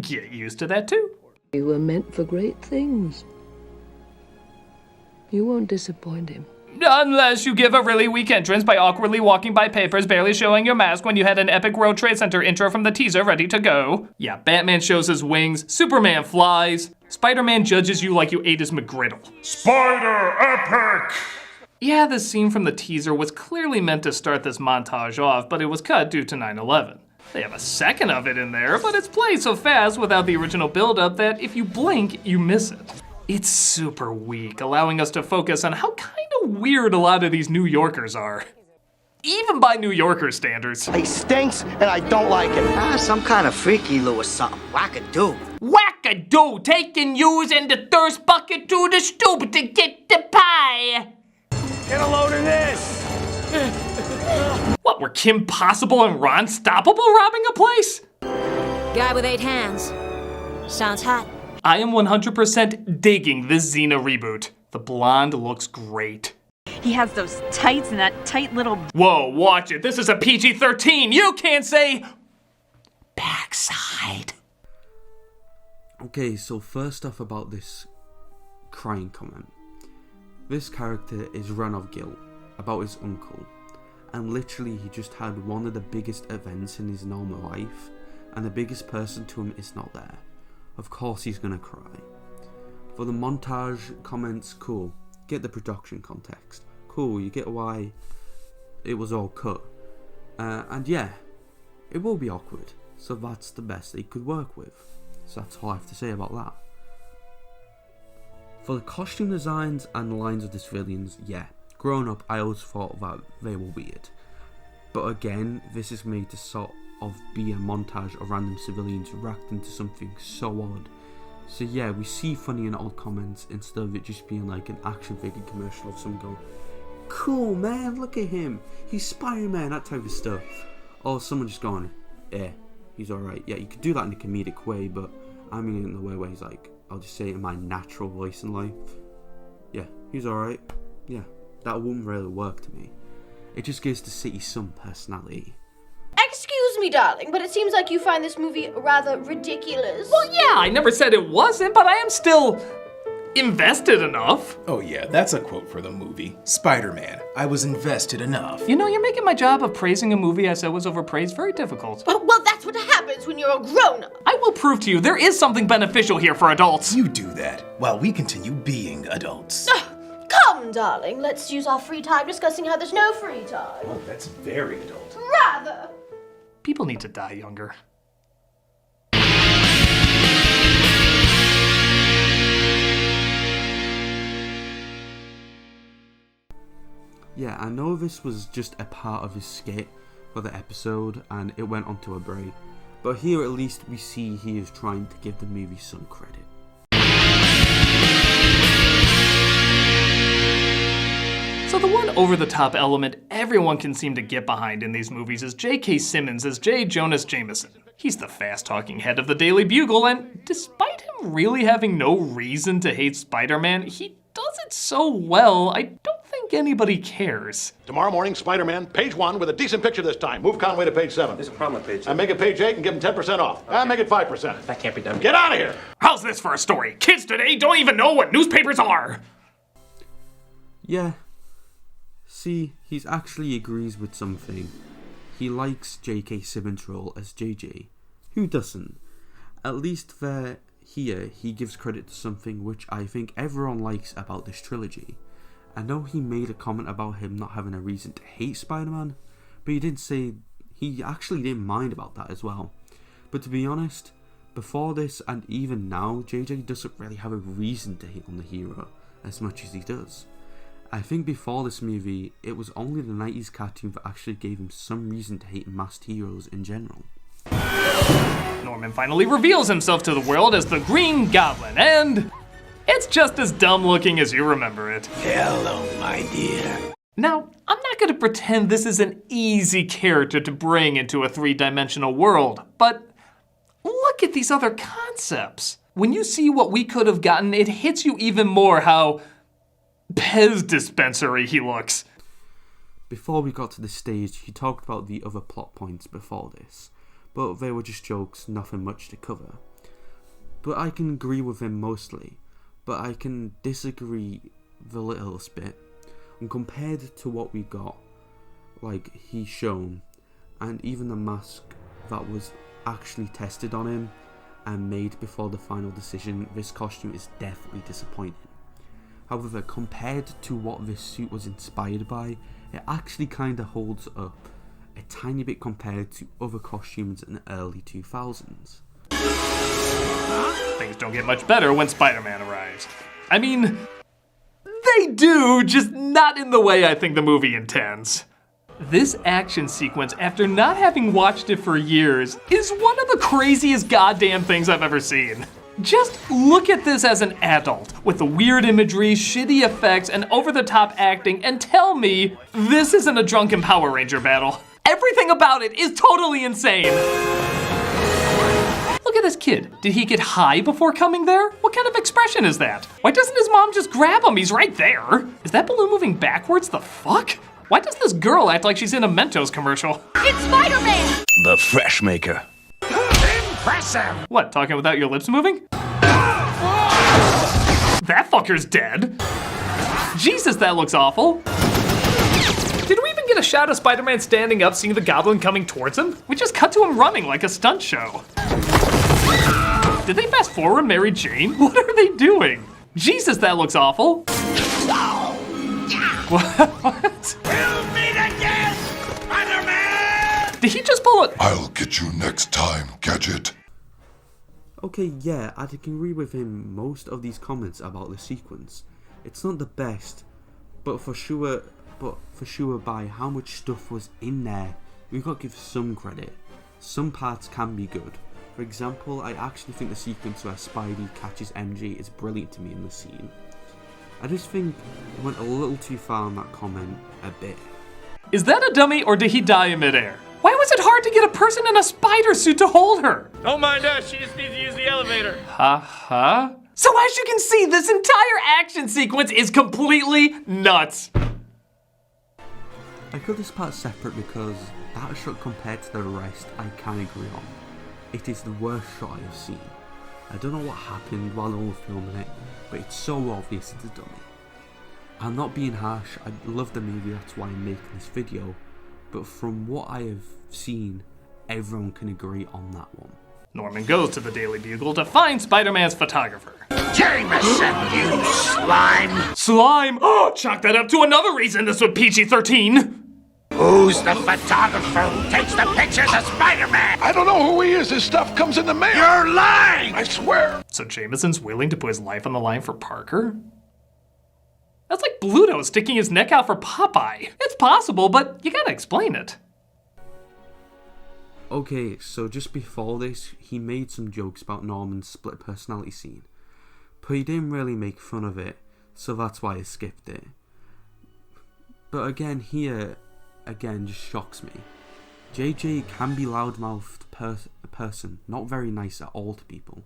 Get used to that too. You were meant for great things. You won't disappoint him. Unless you give a really weak entrance by awkwardly walking by papers, barely showing your mask when you had an epic World Trade Center intro from the teaser ready to go. Yeah, Batman shows his wings, Superman flies, Spider-Man judges you like you ate his McGriddle. Spider Epic! Yeah, this scene from the teaser was clearly meant to start this montage off, but it was cut due to 9/11. They have a second of it in there, but it's played so fast without the original build-up that if you blink, you miss it. It's super weak, allowing us to focus on how kind of weird a lot of these New Yorkers are. Even by New Yorker standards. He stinks, and I don't like him. Some kind of freaky Lou or something. Wackadoo. Wackadoo, taking yous in the thirst bucket to the stoop to get the pie. Get a load of this. What, were Kim Possible and Ron Stoppable robbing a place? Guy with 8 hands. Sounds hot. I am 100% digging this Xena reboot. The blonde looks great. He has those tights and that tight little... Whoa, watch it. This is a PG-13. You can't say... backside. Okay, so first off about this crying comment. This character is run of guilt about his uncle. And literally he just had one of the biggest events in his normal life. And the biggest person to him is not there. Of course he's gonna cry. For the montage comments, cool. Get the production context. Cool, you get why it was all cut. And yeah, it will be awkward. So that's the best they could work with. So that's all I have to say about that. For the costume designs and the lines of the civilians, yeah. Growing up, I always thought that they were weird. But again, this is made to sort of be a montage of random civilians reacting to something so odd. So yeah, we see funny and odd comments instead of it just being like an action figure commercial of someone going, cool man, look at him, he's Spider-Man, that type of stuff. Or someone just going, yeah, he's alright. Yeah, you could do that in a comedic way, but I mean in the way where he's like, I'll just say it in my natural voice in life. Yeah, he's alright. Yeah, that wouldn't really work to me. It just gives the city some personality. Excuse me, darling, but it seems like you find this movie rather ridiculous. Well, yeah, I never said it wasn't, but I am still invested enough. Oh yeah, that's a quote for the movie. Spider-Man, I was invested enough. You know, you're making my job of praising a movie I said was overpraised very difficult. Well, that's what happens when you're a grown-up. I will prove to you there is something beneficial here for adults. You do that while we continue being adults. Come, darling, let's use our free time discussing how there's no free time. Oh, that's very adult. Rather. People need to die younger. Yeah, I know this was just a part of his skit for the episode and it went onto a break, but here at least we see he is trying to give the movie some credit. So the one over-the-top element everyone can seem to get behind in these movies is J.K. Simmons as J. Jonah Jameson. He's the fast-talking head of the Daily Bugle, and despite him really having no reason to hate Spider-Man, he does it so well, I don't think anybody cares. Tomorrow morning, Spider-Man, page 1 with a decent picture this time. Move Conway to page 7. There's a problem with page 7. And make it page 8 and give him 10% off. Okay. And make it 5%. That can't be done. Get out of here! How's this for a story? Kids today don't even know what newspapers are! Yeah. See, he actually agrees with something. He likes J.K. Simmons' role as JJ. Who doesn't? At least here, he gives credit to something which I think everyone likes about this trilogy. I know he made a comment about him not having a reason to hate Spider-Man, but he did say he actually didn't mind about that as well. But to be honest, before this and even now, JJ doesn't really have a reason to hate on the hero as much as he does. I think before this movie, it was only the 90s cartoon that actually gave him some reason to hate masked heroes in general. Norman finally reveals himself to the world as the Green Goblin, and it's just as dumb looking as you remember it. Hello, my dear. Now, I'm not going to pretend this is an easy character to bring into a three-dimensional world, but look at these other concepts. When you see what we could have gotten, it hits you even more how Pez dispensary he looks. Before we got to this stage, he talked about the other plot points before this, but they were just jokes, nothing much to cover. But I can agree with him mostly, but I can disagree the littlest bit. And compared to what we got, like he's shown, and even the mask that was actually tested on him and made before the final decision, this costume is definitely disappointing. However, compared to what this suit was inspired by, it actually kinda holds up a tiny bit compared to other costumes in the early 2000s. Things don't get much better when Spider-Man arrives. I mean, they do, just not in the way I think the movie intends. This action sequence, after not having watched it for years, is one of the craziest goddamn things I've ever seen. Just look at this as an adult, with the weird imagery, shitty effects, and over-the-top acting, and tell me this isn't a drunken Power Ranger battle. Everything about it is totally insane. Look at this kid. Did he get high before coming there? What kind of expression is that? Why doesn't his mom just grab him? He's right there. Is that balloon moving backwards? The fuck? Why does this girl act like she's in a Mentos commercial? It's Spider-Man! The Fresh Maker. Impressive! What, talking without your lips moving? That fucker's dead. Jesus, that looks awful. Did we even get a shot of Spider-Man standing up seeing the Goblin coming towards him? We just cut to him running like a stunt show. Did they fast forward Mary Jane? What are they doing? Jesus, that looks awful. What? We'll meet again, Spider-Man! Did he just pull it? I'll get you next time, Gadget. Okay, yeah, I can agree with him most of these comments about the sequence. It's not the best, but for sure by how much stuff was in there, we've got to give some credit. Some parts can be good. For example, I actually think the sequence where Spidey catches MJ is brilliant to me in the scene. I just think it went a little too far on that comment a bit. Is that a dummy or did he die in midair? Why was it hard to get a person in a spider suit to hold her? Don't mind us, she just needs to use the elevator. Ha. So as you can see, this entire action sequence is completely nuts. I cut this part separate because that shot compared to the rest I can agree on. It is the worst shot I have seen. I don't know what happened while they were filming it, but it's so obvious it's a dummy. I'm not being harsh, I love the movie, that's why I'm making this video, but from what I have seen, everyone can agree on that one. Norman goes to the Daily Bugle to find Spider-Man's photographer. Jameson, you slime! Slime? Oh, chalk that up to another reason this was PG-13. Who's the photographer who takes the pictures of Spider-Man? I don't know who he is. His stuff comes in the mail. You're lying! I swear. So Jameson's willing to put his life on the line for Parker? That's like Bluto sticking his neck out for Popeye. It's possible, but you gotta explain it. Okay, so just before this, he made some jokes about Norman's split personality scene, but he didn't really make fun of it, so that's why I skipped it. But again, here, just shocks me. JJ can be loudmouthed person, not very nice at all to people.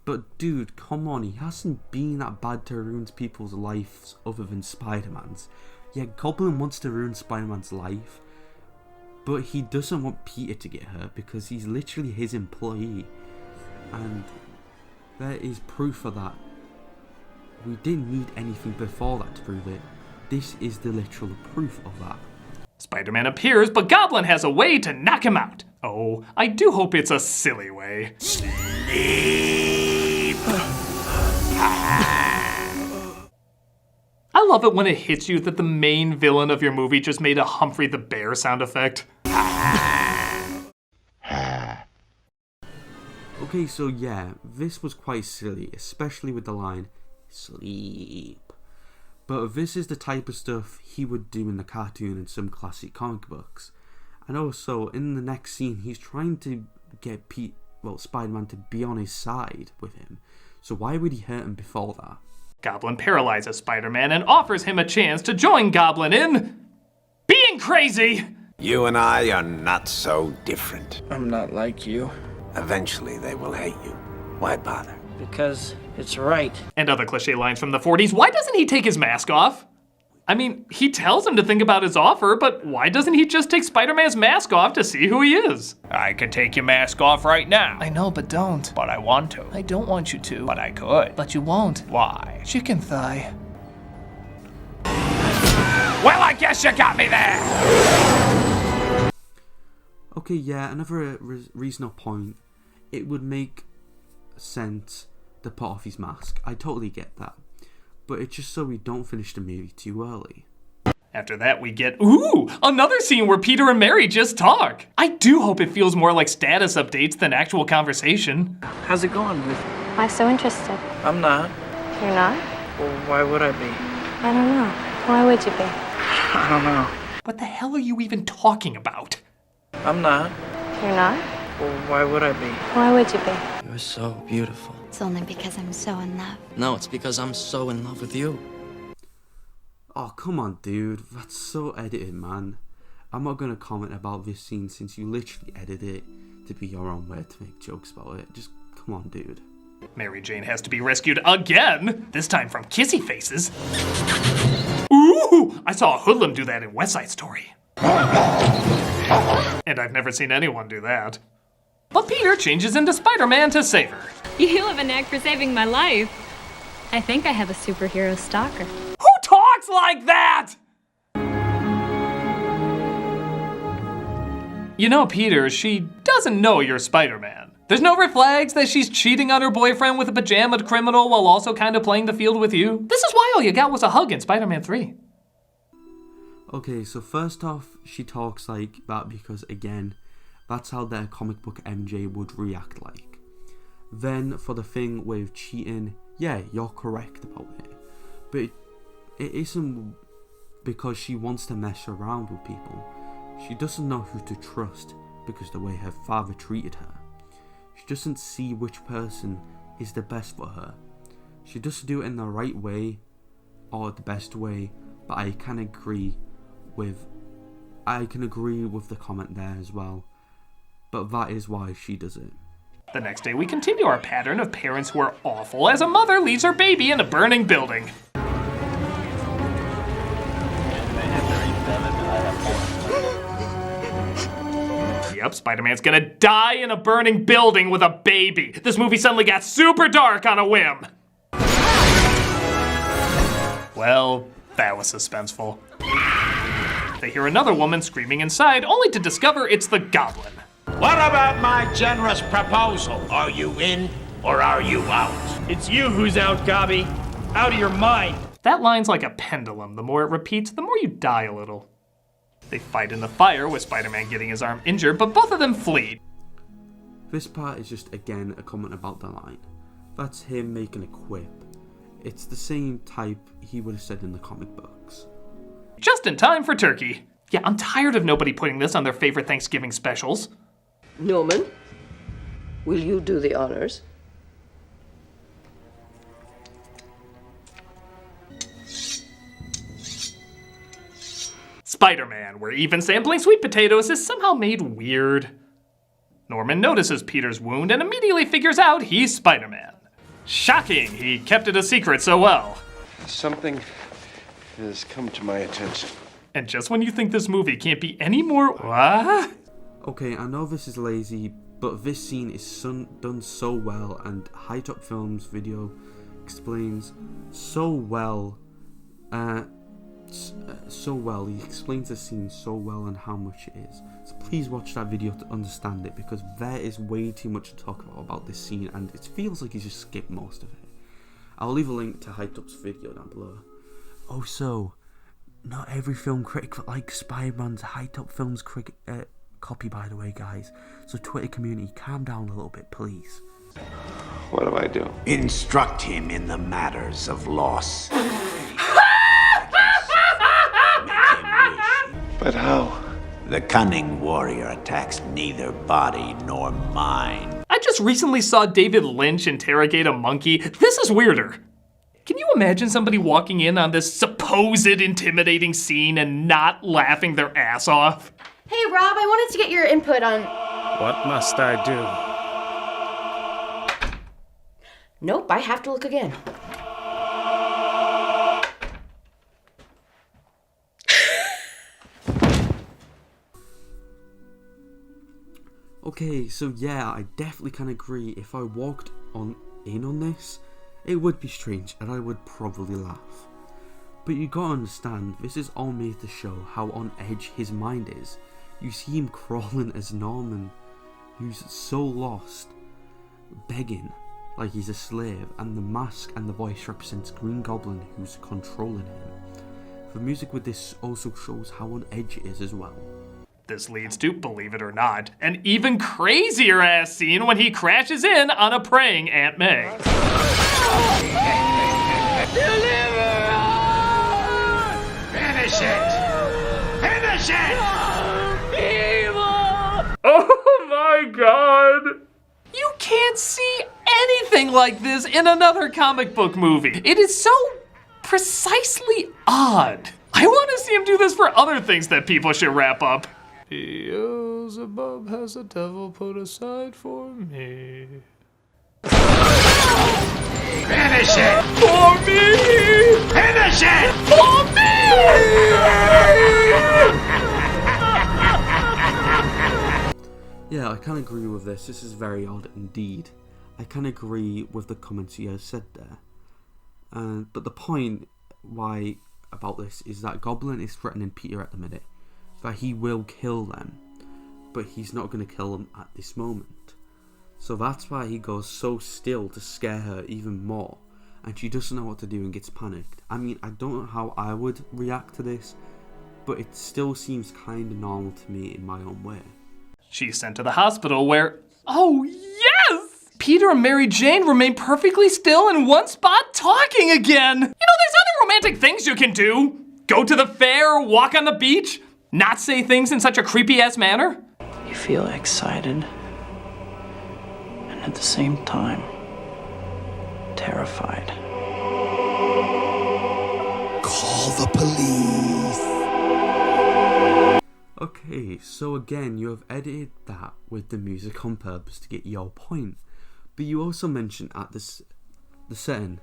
But dude, come on, he hasn't been that bad to ruin people's lives other than Spider-Man's. Yeah, Goblin wants to ruin Spider-Man's life, but he doesn't want Peter to get hurt because he's literally his employee. And there is proof of that. We didn't need anything before that to prove it. This is the literal proof of that. Spider-Man appears, but Goblin has a way to knock him out. Oh, I do hope it's a silly way. I love it when it hits you that the main villain of your movie just made a Humphrey the Bear sound effect. Okay, so yeah, this was quite silly, especially with the line, sleep. But this is the type of stuff he would do in the cartoon and some classic comic books. And also, in the next scene, he's trying to get Spider-Man to be on his side with him. So why would he hurt him before that? Goblin paralyzes Spider-Man and offers him a chance to join Goblin in being crazy! You and I are not so different. I'm not like you. Eventually they will hate you. Why bother? Because it's right. And other cliche lines from the 40s. Why doesn't he take his mask off? I mean, he tells him to think about his offer, but why doesn't he just take Spider-Man's mask off to see who he is? I could take your mask off right now. I know, but don't. But I want to. I don't want you to. But I could. But you won't. Why? Chicken thigh. Well, I guess you got me there! Okay, yeah, another reasonable point. It would make sense to put off his mask. I totally get that. But it's just so we don't finish the movie too early. After that we get, another scene where Peter and Mary just talk. I do hope it feels more like status updates than actual conversation. How's it going, Ruth? Why so interested? I'm not. You're not? Well, why would I be? I don't know. Why would you be? I don't know. What the hell are you even talking about? I'm not. You're not? Well, why would I be? Why would you be? You're so beautiful. It's only because I'm so in love. No, it's because I'm so in love with you. Oh, come on, dude. That's so edited, man. I'm not gonna comment about this scene since you literally edited it to be your own way to make jokes about it. Just come on, dude. Mary Jane has to be rescued again, this time from kissy faces. Ooh, I saw a hoodlum do that in West Side Story. And I've never seen anyone do that. But Peter changes into Spider-Man to save her. You have a knack for saving my life. I think I have a superhero stalker. Who talks like that? You know, Peter, she doesn't know you're Spider-Man. There's no red flags that she's cheating on her boyfriend with a pajamaed criminal while also kind of playing the field with you. This is why all you got was a hug in Spider-Man 3. Okay, so first off, she talks like that because, again, that's how their comic book MJ would react like. Then, for the thing with cheating, yeah, you're correct about it. But it isn't because she wants to mess around with people. She doesn't know who to trust because the way her father treated her. She doesn't see which person is the best for her. She doesn't do it in the right way or the best way, but I can agree with the comment there as well. But that is why she does it. The next day we continue our pattern of parents who are awful as a mother leaves her baby in a burning building. Yep, Spider-Man's gonna die in a burning building with a baby. This movie suddenly got super dark on a whim. Well, that was suspenseful. They hear another woman screaming inside, only to discover it's the Goblin. What about my generous proposal? Are you in or are you out? It's you who's out, Gobby. Out of your mind. That line's like a pendulum. The more it repeats, the more you die a little. They fight in the fire, with Spider-Man getting his arm injured, but both of them flee. This part is just, again, a comment about the line. That's him making a quip. It's the same type he would have said in the comic books. Just in time for turkey. Yeah, I'm tired of nobody putting this on their favorite Thanksgiving specials. Norman, will you do the honors? Spider-Man, where even sampling sweet potatoes is somehow made weird. Norman notices Peter's wound and immediately figures out he's Spider-Man. Shocking, he kept it a secret so well. Something has come to my attention. And just when you think this movie can't be any more... What? Okay, I know this is lazy, but this scene is done so well, and High Top Films video explains so well. He explains the scene so well and how much it is. So please watch that video to understand it, because there is way too much to talk about this scene, and it feels like you just skipped most of it. I'll leave a link to High Top's video down below. Also, not every film critic likes Spider-Man's High Top Films copy, by the way, guys. So Twitter community, calm down a little bit, please. What do I do? Instruct him in the matters of loss. But how? The cunning warrior attacks neither body nor mind. I just recently saw David Lynch interrogate a monkey. This is weirder. Can you imagine somebody walking in on this supposed intimidating scene and not laughing their ass off? Hey, Rob, I wanted to get your input on... What must I do? Nope, I have to look again. Okay, so yeah, I definitely can agree. If I walked in on this, it would be strange and I would probably laugh. But you gotta understand, this is all made to show how on edge his mind is. You see him crawling as Norman, who's so lost, begging like he's a slave, and the mask and the voice represents Green Goblin, who's controlling him. The music with this also shows how on edge it is as well. This leads to, believe it or not, an even crazier ass scene when he crashes in on a praying Aunt May. Deliver! Finish it! Finish it! Evil! Oh my god! You can't see anything like this in another comic book movie. It is so precisely odd. I want to see him do this for other things that people should wrap up. Beelzebub has a devil put aside for me. Finish it! For me! Finish it! For me! Yeah, I can agree with this. This is very odd indeed. I can agree with the comments you have said there. But the point about this is that Goblin is threatening Peter at the minute. That he will kill them, but he's not going to kill them at this moment. So that's why he goes so still to scare her even more, and she doesn't know what to do and gets panicked. I mean, I don't know how I would react to this, but it still seems kind of normal to me in my own way. She's sent to the hospital where, oh yes! Peter and Mary Jane remain perfectly still in one spot talking again. You know, there's other romantic things you can do. Go to the fair, walk on the beach. Not say things in such a creepy-ass manner? You feel excited, and at the same time, terrified. Call the police. Okay, so again, you have edited that with the music on purpose to get your point. But you also mentioned at the setting,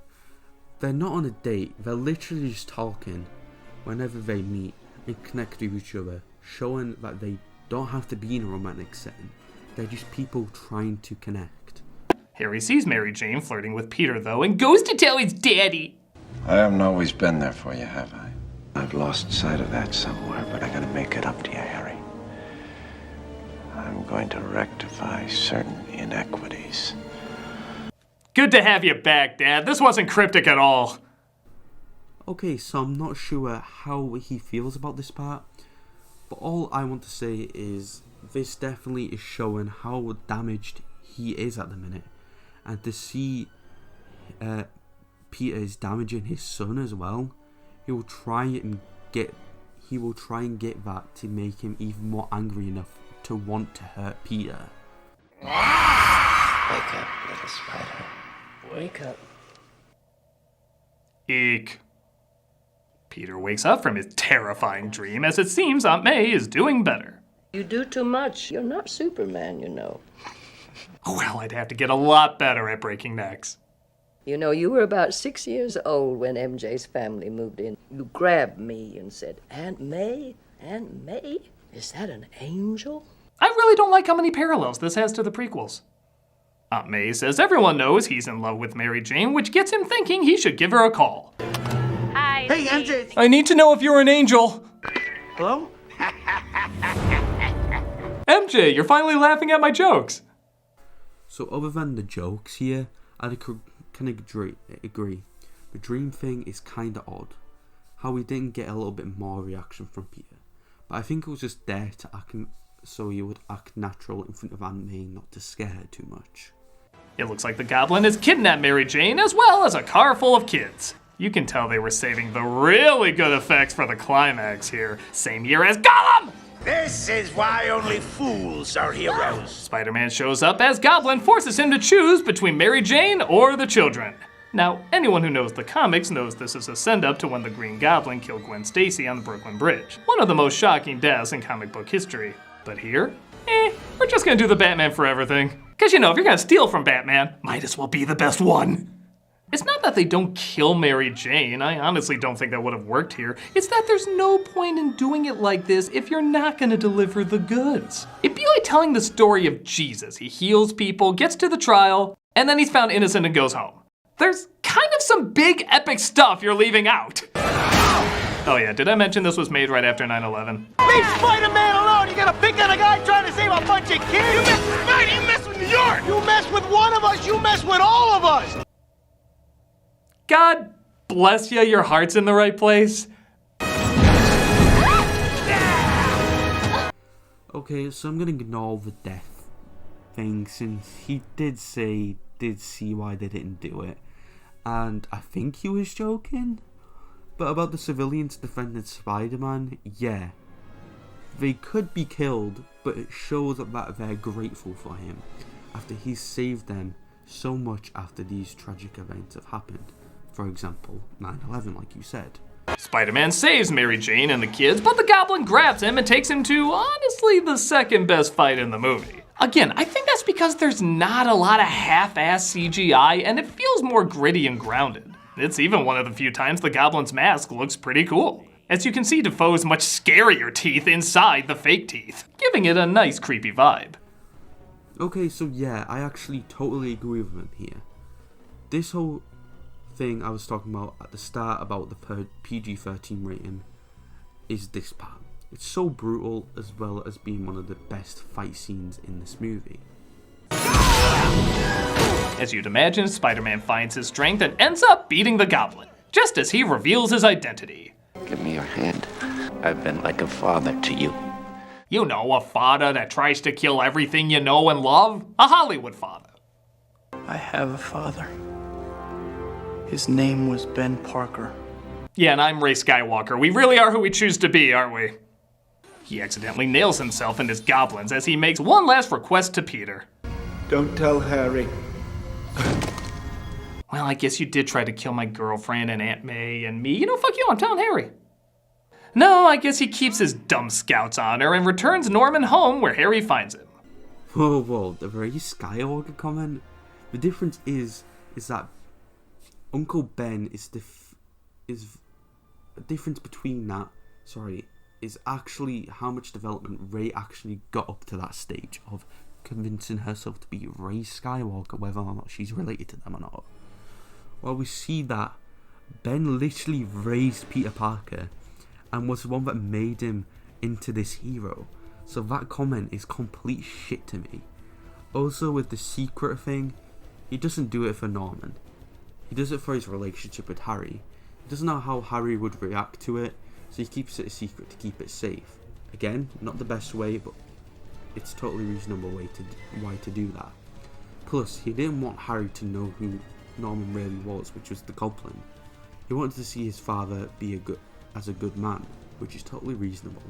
they're not on a date, they're literally just talking whenever they meet and connect with each other, showing that they don't have to be in a romantic setting. They're just people trying to connect. Harry sees Mary Jane flirting with Peter, though, and goes to tell his daddy. I haven't always been there for you, have I? I've lost sight of that somewhere, but I gotta make it up to you, Harry. I'm going to rectify certain inequities. Good to have you back, Dad. This wasn't cryptic at all. Okay, so I'm not sure how he feels about this part, but all I want to say is this definitely is showing how damaged he is at the minute, and to see Peter is damaging his son as well. He will try and get that to make him even more angry enough to want to hurt Peter. Wake up, little spider. Wake up. Eek. Peter wakes up from his terrifying dream as it seems Aunt May is doing better. You do too much. You're not Superman, you know. Well, I'd have to get a lot better at breaking necks. You know, you were about 6 years old when MJ's family moved in. You grabbed me and said, Aunt May? Aunt May? Is that an angel? I really don't like how many parallels this has to the prequels. Aunt May says everyone knows he's in love with Mary Jane, which gets him thinking he should give her a call. Hi. Hey, MJ. I need to know if you're an angel. Hello? MJ, you're finally laughing at my jokes. So other than the jokes here, I can agree. The dream thing is kinda odd. How we didn't get a little bit more reaction from Peter. But I think it was just there to act so you would act natural in front of Aunt May, not to scare her too much. It looks like the Goblin has kidnapped Mary Jane as well as a car full of kids. You can tell they were saving the really good effects for the climax here. Same year as Gollum! This is why only fools are heroes. Spider-Man shows up as Goblin forces him to choose between Mary Jane or the children. Now, anyone who knows the comics knows this is a send-up to when the Green Goblin killed Gwen Stacy on the Brooklyn Bridge. One of the most shocking deaths in comic book history. But here, we're just gonna do the Batman Forever thing. Cause you know, if you're gonna steal from Batman, might as well be the best one. It's not that they don't kill Mary Jane, I honestly don't think that would have worked here. It's that there's no point in doing it like this if you're not gonna deliver the goods. It'd be like telling the story of Jesus. He heals people, gets to the trial, and then he's found innocent and goes home. There's kind of some big epic stuff you're leaving out. Oh yeah, did I mention this was made right after 9/11? Leave Spider-Man alone! You got to pick on a guy trying to save a bunch of kids! You mess with Spidey, you mess with New York! You mess with one of us, you mess with all of us! God bless you, your heart's in the right place. Okay, so I'm gonna ignore the death thing since he did see why they didn't do it. And I think he was joking. But about the civilians defending Spider-Man, yeah. They could be killed, but it shows that they're grateful for him after he saved them so much after these tragic events have happened. For example, 9/11, like you said. Spider-Man saves Mary Jane and the kids, but the Goblin grabs him and takes him to, honestly, the second best fight in the movie. Again, I think that's because there's not a lot of half-ass CGI, and it feels more gritty and grounded. It's even one of the few times the Goblin's mask looks pretty cool. As you can see, Defoe's much scarier teeth inside the fake teeth, giving it a nice creepy vibe. Okay, so yeah, I actually totally agree with him here. This whole thing I was talking about at the start about the PG-13 rating is this part. It's so brutal as well as being one of the best fight scenes in this movie. As you'd imagine, Spider-Man finds his strength and ends up beating the Goblin, just as he reveals his identity. Give me your hand. I've been like a father to you. You know, a father that tries to kill everything you know and love? A Hollywood father. I have a father. His name was Ben Parker. Yeah, and I'm Ray Skywalker. We really are who we choose to be, aren't we? He accidentally nails himself and his goblins as he makes one last request to Peter. Don't tell Harry. Well, I guess you did try to kill my girlfriend and Aunt May and me. You know, fuck you, I'm telling Harry. No, I guess he keeps his dumb scouts honor and returns Norman home where Harry finds him. Whoa, the Ray Skywalker comment? The difference is that Uncle Ben is the difference between that. Sorry, is actually how much development Rey actually got up to that stage of convincing herself to be Rey Skywalker, whether or not she's related to them or not. Well, we see that Ben literally raised Peter Parker and was the one that made him into this hero. So that comment is complete shit to me. Also, with the secret thing, he doesn't do it for Norman. He does it for his relationship with Harry. He doesn't know how Harry would react to it, so he keeps it a secret to keep it safe. Again, not the best way, but it's a totally reasonable way to do that. Plus, he didn't want Harry to know who Norman really was, which was the Goblin. He wanted to see his father be a good man, which is totally reasonable.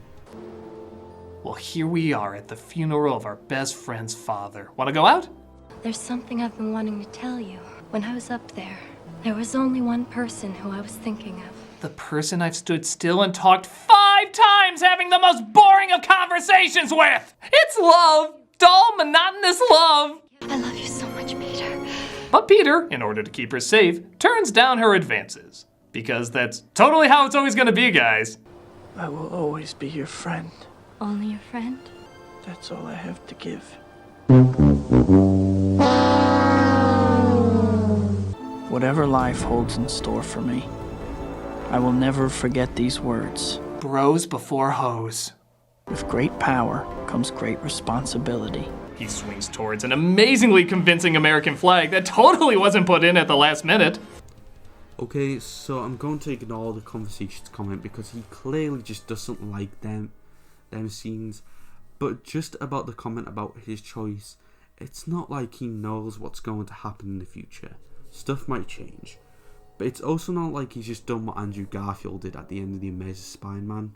Well, here we are at the funeral of our best friend's father. Want to go out? There's something I've been wanting to tell you. When I was up there was only one person who I was thinking of. The person I've stood still and talked 5 times having the most boring of conversations with! It's love! Dull, monotonous love! I love you so much, Peter. But Peter, in order to keep her safe, turns down her advances. Because that's totally how it's always gonna be, guys. I will always be your friend. Only your friend? That's all I have to give. Whatever life holds in store for me, I will never forget these words. Bros before hoes. With great power comes great responsibility. He swings towards an amazingly convincing American flag that totally wasn't put in at the last minute. Okay, so I'm going to ignore the conversations comment because he clearly just doesn't like them scenes. But just about the comment about his choice, it's not like he knows what's going to happen in the future. Stuff might change. But it's also not like he's just done what Andrew Garfield did at the end of The Amazing Spider-Man.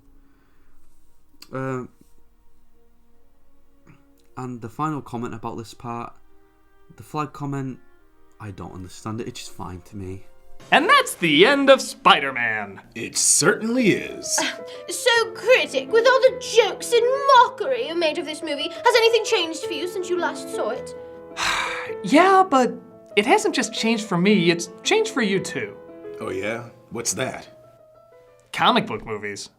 And the final comment about this part, the flag comment, I don't understand it, it's just fine to me. And that's the end of Spider-Man. It certainly is. So, Critic, with all the jokes and mockery you made of this movie, has anything changed for you since you last saw it? Yeah, but it hasn't just changed for me, it's changed for you too. Oh yeah? What's that? Comic book movies.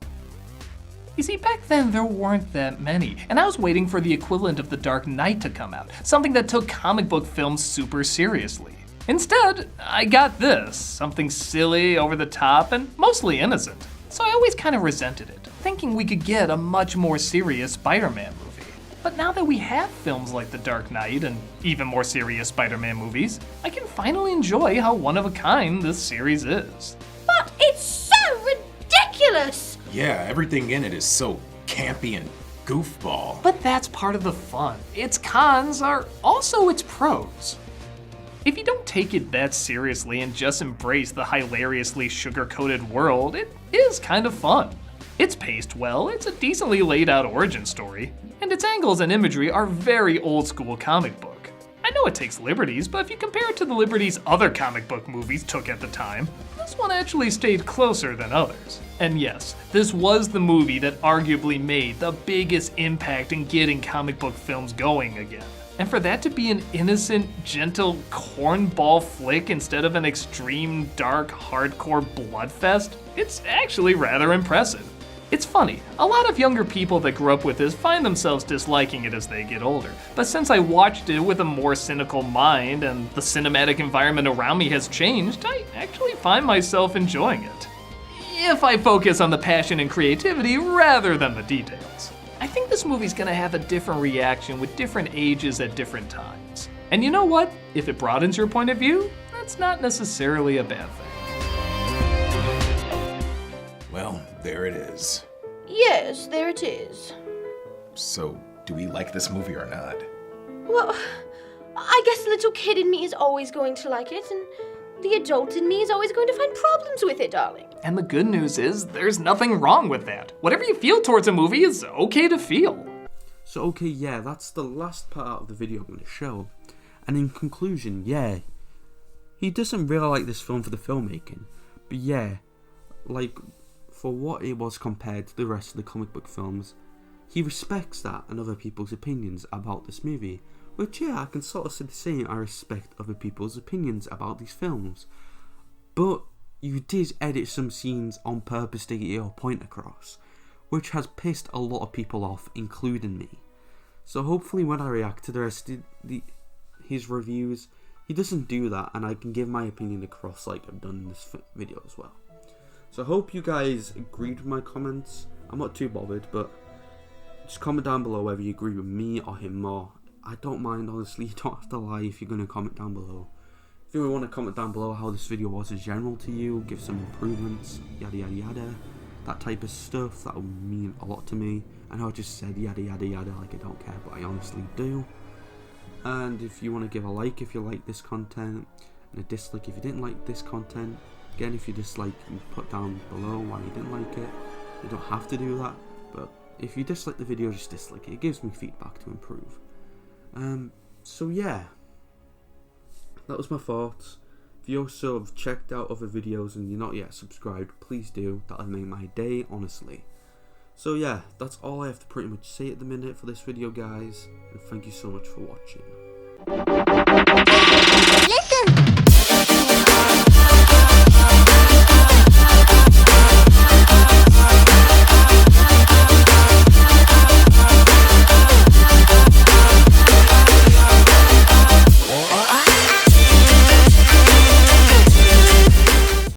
You see, back then there weren't that many, and I was waiting for the equivalent of The Dark Knight to come out, something that took comic book films super seriously. Instead, I got this, something silly, over the top, and mostly innocent. So I always kind of resented it, thinking we could get a much more serious Spider-Man movie. But now that we have films like The Dark Knight and even more serious Spider-Man movies, I can finally enjoy how one-of-a-kind this series is. But it's so ridiculous! Yeah, everything in it is so campy and goofball. But that's part of the fun. Its cons are also its pros. If you don't take it that seriously and just embrace the hilariously sugar-coated world, it is kind of fun. It's paced well, it's a decently laid out origin story, and its angles and imagery are very old school comic book. I know it takes liberties, but if you compare it to the liberties other comic book movies took at the time, this one actually stayed closer than others. And yes, this was the movie that arguably made the biggest impact in getting comic book films going again. And for that to be an innocent, gentle cornball flick instead of an extreme, dark, hardcore bloodfest, it's actually rather impressive. It's funny, a lot of younger people that grew up with this find themselves disliking it as they get older, but since I watched it with a more cynical mind and the cinematic environment around me has changed, I actually find myself enjoying it. If I focus on the passion and creativity rather than the details. I think this movie's gonna have a different reaction with different ages at different times. And you know what? If it broadens your point of view, that's not necessarily a bad thing. Well, there it is. Yes, there it is. So, do we like this movie or not? Well, I guess the little kid in me is always going to like it, and the adult in me is always going to find problems with it, darling. And the good news is, there's nothing wrong with that. Whatever you feel towards a movie is okay to feel. So okay, yeah, that's the last part of the video I'm going to show. And in conclusion, yeah, he doesn't really like this film for the filmmaking. But yeah, like, for what it was compared to the rest of the comic book films, he respects that and other people's opinions about this movie. Which, yeah, I can sort of say the same, I respect other people's opinions about these films. But you did edit some scenes on purpose to get your point across, which has pissed a lot of people off, including me. So hopefully when I react to the rest of his reviews, he doesn't do that, and I can give my opinion across like I've done in this video as well. So I hope you guys agreed with my comments. I'm not too bothered, but just comment down below whether you agree with me or him more. I don't mind, honestly. You don't have to lie if you're going to comment down below. If you want to comment down below how this video was in general to you, give some improvements, yada yada yada, that type of stuff, that would mean a lot to me. I know I just said yada yada yada like I don't care, but I honestly do. And if you want to give a like if you like this content, and a dislike if you didn't like this content. Again, if you dislike, you put down below why you didn't like it. You don't have to do that, but if you dislike the video, just dislike it. It gives me feedback to improve. So yeah, that was my thoughts. If you also have checked out other videos and you're not yet subscribed, please do. That'll make my day, honestly. So yeah, that's all I have to pretty much say at the minute for this video, guys. And thank you so much for watching. Listen!